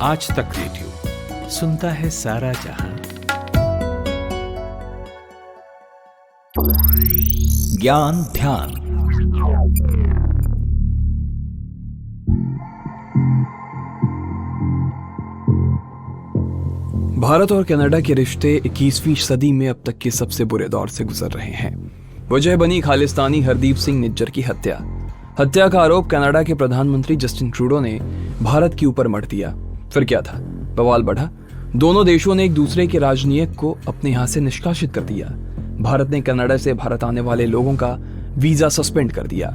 आज तक रेडियो सुनता है सारा जहां। ज्ञान ध्यान। भारत और कनाडा के रिश्ते 21वीं सदी में अब तक के सबसे बुरे दौर से गुजर रहे हैं। वजह बनी खालिस्तानी हरदीप सिंह निज्जर की हत्या का आरोप कनाडा के प्रधानमंत्री जस्टिन ट्रूडो ने भारत के ऊपर मढ़ दिया। फिर क्या था? बवाल बढ़ा। दोनों देशों ने एक दूसरे के राजनयिक को अपने यहां से निष्कासित कर दिया। भारत ने कनाडा से भारत आने वाले लोगों का वीजा सस्पेंड कर दिया।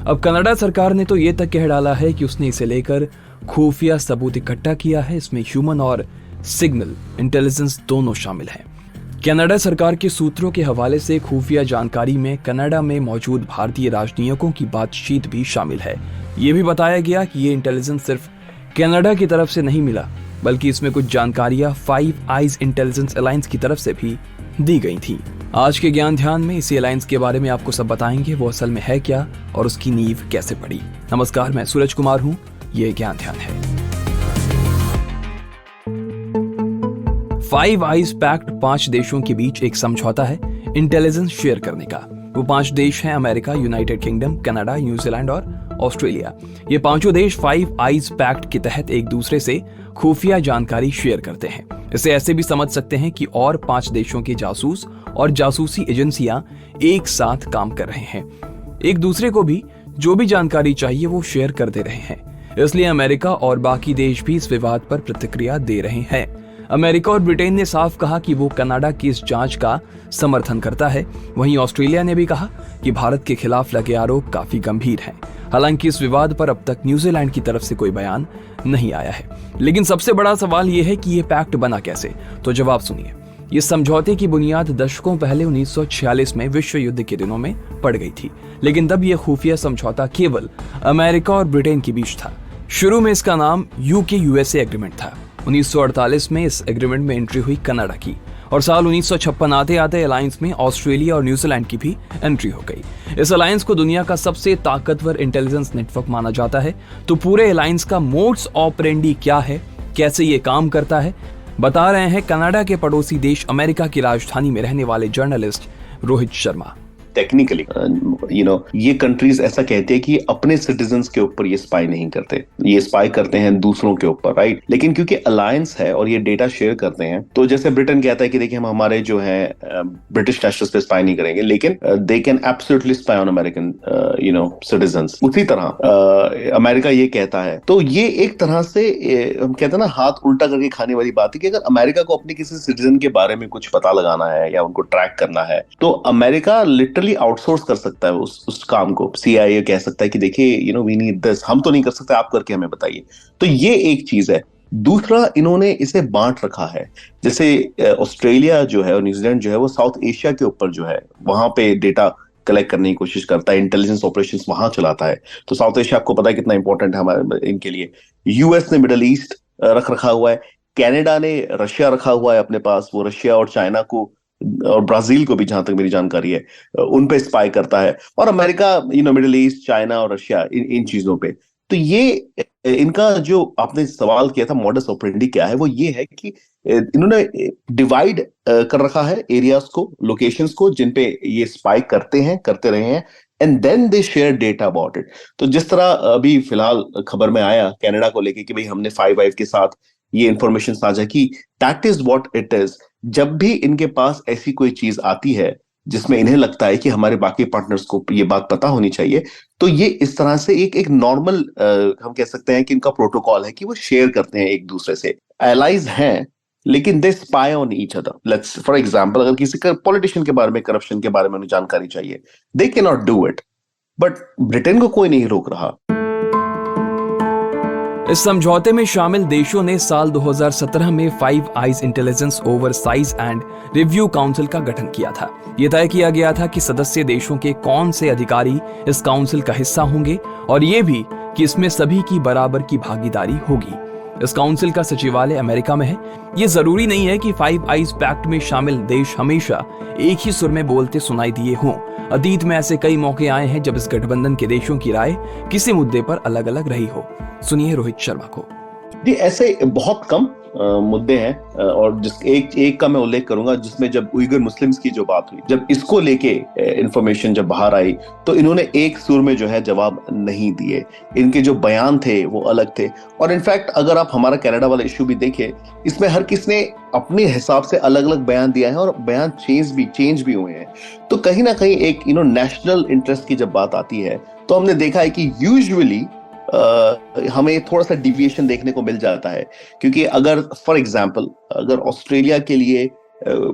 अब कनाडा सरकार ने तो ये तक कह डाला है कि उसने इसे लेकर खुफिया सबूत इकट्ठा किया है। इसमें ह्यूमन और सिग्नल इंटेलिजेंस दोनों शामिल हैं। कनाडा सरकार के सूत्रों के हवाले से खुफिया जानकारी में कनाडा में मौजूद भारतीय राजनयिकों की बातचीत भी शामिल है। ये भी बताया गया कि ये इंटेलिजेंस सिर्फ कनाडा की तरफ से नहीं मिला, बल्कि इसमें कुछ जानकारियां फाइव आइज इंटेलिजेंस अलायंस की तरफ से भी दी गई थी। आज के ज्ञान ध्यान में इसी अलायंस के बारे में आपको सब बताएंगे, वो असल में है क्या और उसकी नींव कैसे पड़ी। नमस्कार, मैं सूरज कुमार हूं, ये ज्ञान ध्यान है। फाइव आइज पैक्ट 5 देशों के बीच एक समझौता है इंटेलिजेंस शेयर करने का। वो 5 देश हैं America, United kingdom, Canada, New Zealand और ऑस्ट्रेलिया। ये 5 देश फाइव आइज पैक्ट के तहत एक दूसरे से खुफिया जानकारी शेयर करते हैं। इसे ऐसे भी समझ सकते हैं कि और 5 देशों के जासूस और जासूसी एजेंसियां एक साथ काम कर रहे हैं। एक दूसरे को भी जो भी जानकारी चाहिए वो शेयर कर दे रहे हैं। इसलिए अमेरिका और बाकी देश भी इस विवाद पर प्रतिक्रिया दे रहे हैं। अमेरिका और ब्रिटेन ने साफ कहा कि वो कनाडा की इस जांच का समर्थन करता है। वहीं ऑस्ट्रेलिया ने भी कहा कि भारत के खिलाफ लगे आरोप काफी गंभीर हैं। हालांकि इस विवाद पर अब तक न्यूजीलैंड की तरफ से कोई बयान नहीं आया है। लेकिन सबसे बड़ा सवाल यह है कि यह पैक्ट बना कैसे? तो जवाब सुनिए। इस समझौते की बुनियाद दशकों पहले 1946 में विश्व युद्ध के दिनों में पड़ गई थी, लेकिन तब यह खुफिया समझौता केवल अमेरिका और ब्रिटेन के बीच था। शुरू में इसका नाम यूके यूएसए एग्रीमेंट था। 1948 में इस एग्रीमेंट में एंट्री हुई कनाडा की और साल 1956 आते आते अलायंस में ऑस्ट्रेलिया और न्यूजीलैंड की भी एंट्री हो गई। इस अलायंस को दुनिया का सबसे ताकतवर इंटेलिजेंस नेटवर्क माना जाता है। तो पूरे अलायंस का मोड्स ऑपरेंडी क्या है, कैसे ये काम करता है, बता रहे हैं कनाडा के पड़ोसी देश अमेरिका की राजधानी में रहने वाले जर्नलिस्ट रोहित शर्मा। टेक्निकली ये कंट्रीज ऐसा कहते हैं कि अपने सिटीजन्स के ऊपर ये स्पाई नहीं करते, ये स्पाई करते हैं दूसरों के ऊपर, राइट। लेकिन क्योंकि अलायंस है और ये डेटा शेयर करते हैं, तो जैसे ब्रिटेन कहता है कि देखिए हम हमारे जो है ब्रिटिश नेशनल्स पे स्पाई नहीं करेंगे, लेकिन they can absolutely spy on American citizens. उसी तरह अमेरिका ये कहता है। तो ये एक तरह से हम कहते हैं ना, हाथ उल्टा करके खाने वाली बात है कि अगर अमेरिका को अपने किसी सिटीजन के बारे में कुछ पता लगाना है या उनको ट्रैक करना है, तो अमेरिका आउटसोर्स कर सकता है उस काम को। CIA कह सकता है कि देखिए वी नीड दिस, हम तो नहीं कर सकते, आप करके हमें बताइए। तो ये एक चीज है। दूसरा, इन्होंने इसे बांट रखा है। जैसे ऑस्ट्रेलिया जो है और न्यूजीलैंड जो है वो साउथ एशिया के ऊपर जो है वहां पे डेटा कलेक्ट करने की कोशिश करता है, इंटेलिजेंस ऑपरेशंस वहां चलाता है। तो साउथ एशिया आपको पता है कितना इंपॉर्टेंट है हमारे इनके लिए। यूएस ने मिडल ईस्ट रखा हुआ है। कनाडा ने रशिया रखा हुआ है अपने पास। वो रशिया और चाइना को और ब्राजील को भी, जहां तक मेरी जानकारी है, उन पे स्पाई करता है। और अमेरिका मिडिल ईस्ट, चाइना और रशिया, इन चीजों पे। तो ये इनका जो आपने सवाल किया था मॉडस ऑपरेंडी क्या है, वो ये है कि इन्होंने डिवाइड कर रखा है एरियाज को, लोकेशंस को, जिन पे ये स्पाई करते रहे हैं, and then they share data about it. तो जिस तरह अभी फिलहाल खबर में आया कनाडा को लेके कि भाई हमने फाइव आइज के साथ ये इंफॉर्मेशन साझा की, that is what it is. जब भी इनके पास ऐसी कोई चीज आती है जिसमें इन्हें लगता है कि हमारे बाकी पार्टनर्स को ये बात पता होनी चाहिए, तो ये इस तरह से एक नॉर्मल हम कह सकते हैं कि इनका प्रोटोकॉल है कि वो शेयर करते हैं एक दूसरे से। एलाइज हैं, लेकिन they spy on each other. Let's for example, अगर किसी पॉलिटिशियन के बारे में, करप्शन के बारे में उन्हें जानकारी चाहिए, they can not do it, but Britain को कोई नहीं रोक रहा। इस समझौते में शामिल देशों ने साल 2017 में five eyes intelligence oversize and review council का गठन किया था। यह तय किया गया था कि सदस्य देशों के कौन से अधिकारी इस काउंसिल का हिस्सा होंगे और ये भी कि इसमें सभी की बराबर की भागीदारी होगी। इस काउंसिल का सचिवालय अमेरिका में है। ये जरूरी नहीं है कि फाइव आइज पैक्ट में शामिल देश हमेशा एक ही सुर में बोलते सुनाई दिए हों। अतीत में ऐसे कई मौके आए हैं जब इस गठबंधन के देशों की राय किसी मुद्दे पर अलग अलग रही हो। सुनिए रोहित शर्मा को। जी, ऐसे बहुत कम मुद्दे हैं, और जिस एक का मैं उल्लेख करूंगा, जिसमें जब उइगर मुस्लिम्स की जो बात हुई, जब इसको लेके इंफॉर्मेशन जब बाहर आई, तो इन्होंने एक सुर में जो है जवाब नहीं दिए। इनके जो बयान थे वो अलग थे। और इनफैक्ट अगर आप हमारा कनाडा वाला इश्यू भी देखें, इसमें हर किसी ने अपने हिसाब से अलग अलग बयान दिया है, और बयान चेंज भी हुए हैं। तो कहीं ना कहीं एक नेशनल इंटरेस्ट की जब बात आती है, तो हमने देखा है कि यूजुअली हमें थोड़ा सा डिविएशन देखने को मिल जाता है। क्योंकि अगर फॉर एग्जांपल अगर ऑस्ट्रेलिया के लिए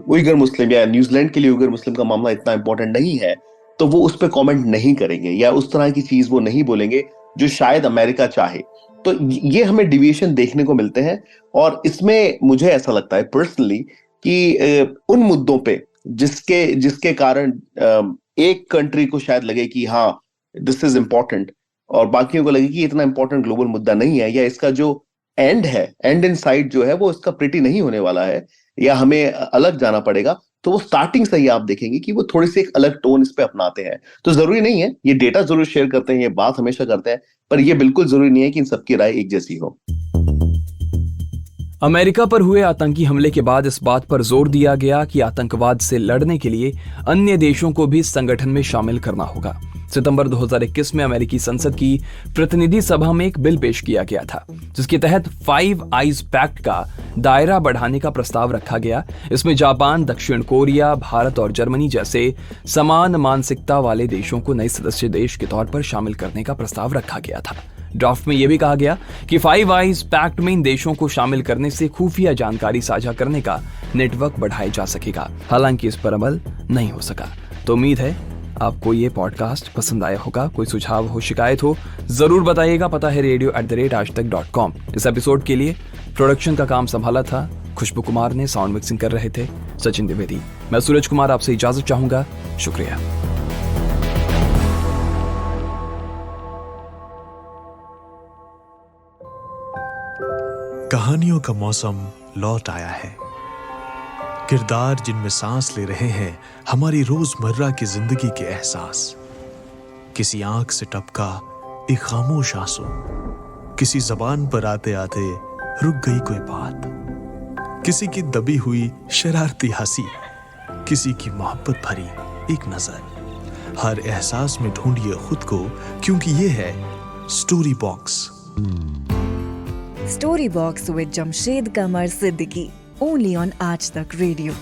उइगर मुस्लिम, या न्यूजीलैंड के लिए उइगर मुस्लिम का मामला इतना इंपॉर्टेंट नहीं है, तो वो उस पर कमेंट नहीं करेंगे, या उस तरह की चीज वो नहीं बोलेंगे जो शायद अमेरिका चाहे। तो ये हमें डिविएशन देखने को मिलते हैं। और इसमें मुझे ऐसा लगता है पर्सनली कि उन मुद्दों पे जिसके कारण एक कंट्री को शायद लगे कि हाँ दिस इज इम्पोर्टेंट, और बाकियों को लगे कि इतना इंपॉर्टेंट ग्लोबल मुद्दा नहीं है, या इसका जो एंड इन साइड जो है वो इसका प्रिटी नहीं होने वाला है, या हमें अलग जाना पड़ेगा, तो वो स्टार्टिंग से ही आप देखेंगे कि वो थोड़ी सी एक अलग टोन इस पे अपनाते हैं। तो जरूरी नहीं है, ये डेटा जरूर शेयर करते हैं, ये बात हमेशा करते हैं, पर ये बिल्कुल जरूरी नहीं है कि इन सबकी राय एक जैसी हो। अमेरिका पर हुए आतंकी हमले के बाद इस बात पर जोर दिया गया कि आतंकवाद से लड़ने के लिए अन्य देशों को भी इस संगठन में शामिल करना होगा। सितंबर 2021 में अमेरिकी संसद की प्रतिनिधि सभा में एक बिल पेश किया गया था, जिसके तहत 5 आइज पैक्ट का दायरा बढ़ाने का प्रस्ताव रखा गया। इसमें जापान, दक्षिण कोरिया, भारत और जर्मनी जैसे समान मानसिकता वाले देशों को नए सदस्य देश के तौर पर शामिल करने का प्रस्ताव रखा गया था। ड्राफ्ट में यह भी कहा गया कि 5 आइज पैक्ट में इन देशों को शामिल करने से खुफिया जानकारी साझा करने का नेटवर्क बढ़ाया जा सकेगा। हालांकि इस पर अमल नहीं हो सका। तो उम्मीद है आपको ये पॉडकास्ट पसंद आया होगा। कोई सुझाव हो, शिकायत हो, जरूर बताइएगा। पता है radio@aajtak.com। इस एपिसोड के लिए प्रोडक्शन का काम संभाला था खुशबू कुमार ने, साउंड मिक्सिंग कर रहे थे सचिन द्विवेदी। मैं सूरज कुमार आपसे इजाजत चाहूंगा। शुक्रिया। कहानियों का मौसम लौट आया है। किरदार जिनमें सांस ले रहे हैं हमारी रोजमर्रा की जिंदगी के एहसास। किसी आंख से टपका एक खामोश आंसू, किसी जबान पर आते आते रुक गई कोई बात, किसी की दबी हुई शरारती हंसी, किसी की मोहब्बत भरी एक नजर। हर एहसास में ढूंढिए खुद को, क्योंकि ये है story box. Story Box with Jamshed Kamar Siddiqui, only on Aaj Tak Radio.